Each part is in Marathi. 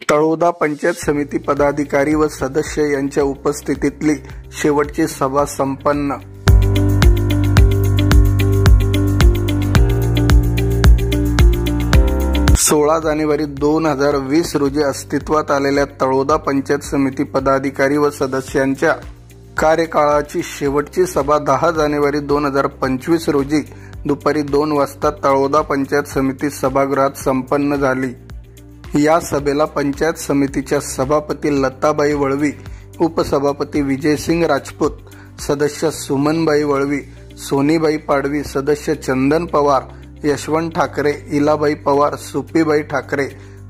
तळोदा पंचायत समिती पदाधिकारी व सदस्य यांच्या उपस्थितीतली शेवटची सभा संपन्न। जानेवारी 2020 रोजी अस्तित्वात आलेल्या तळोदा पंचायत समिती पदाधिकारी व सदस्यांच्या कार्यकाळाची शेवटची सभा 10 जानेवारी 2025 रोजी दुपारी 2 वाजता तळोदा पंचायत समिती सभागृहात संपन्न झाली। या सभेला पंचायत समितीच्या सभापती लताबाई वळवी, उपसभापती विजयसिंग राजपूत, सदस्य सुमनबाई वळवी, सोनीबाई पाडवी, सदस्य चंदन पवार, यशवंत ठाकरे, इलाबाई पवार, सुपीबाई ठाकरे,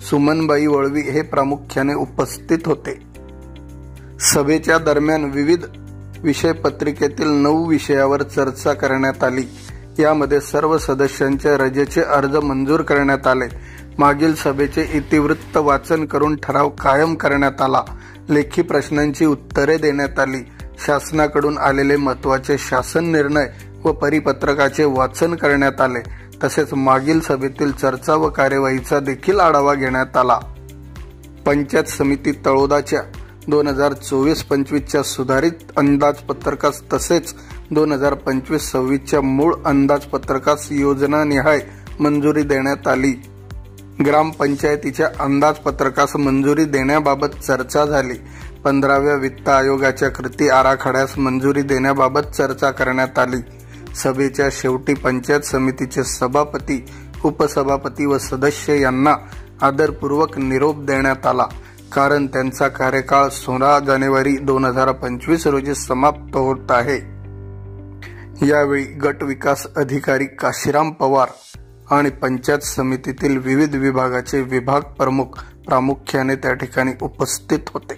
सुमनबाई वळवी हे प्रामुख्याने उपस्थित होते। सभेच्या दरम्यान विविध विषय पत्रिकेतील 9 विषयावर चर्चा करण्यात आली। यामध्ये सर्व सदस्यांचे रजेचे अर्ज मंजूर करण्यात आले। मागील सभेचे इतिवृत्त वाचन करून ठराव कायम करण्यात आला। लेखी प्रश्नांची उत्तरे देण्यात आली। शासनाकडून आलेले महत्त्वाचे शासन निर्णय व परिपत्रकाचे वाचन करण्यात आले। तसेच मागील सभेतील चर्चा व कार्यवाहीचा देखील आढावा घेण्यात आला। पंचायत समिती तळोदाच्या 2024-25 च्या सुधारित अंदाजपत्रकास तसेच 2025-26 च्या मूळ अंदाजपत्रकास योजनानिहाय मंजुरी देण्यात आली। ग्रामपंचायतीच्या अंदाजपत्रकास मंजुरी देण्याबाबत चर्चा झाली। 15व्या वित्त आयोगाच्या कृती आराखड्यास मंजुरी देण्याबाबत चर्चा करण्यात आली। सभेच्या शेवटी पंचायत समितीचे सभापती, उपसभापती व सदस्य यांना आदरपूर्वक निरोप देण्यात आला, कारण त्यांचा कार्यकाळ 16 जानेवारी 2025 रोजी समाप्त होत आहे। यावेळी गट विकास अधिकारी काशीराम पवार आणि पंचायत समितीतील विविध विभागाचे विभाग प्रमुख प्रामुख्याने त्या ठिकाणी उपस्थित होते।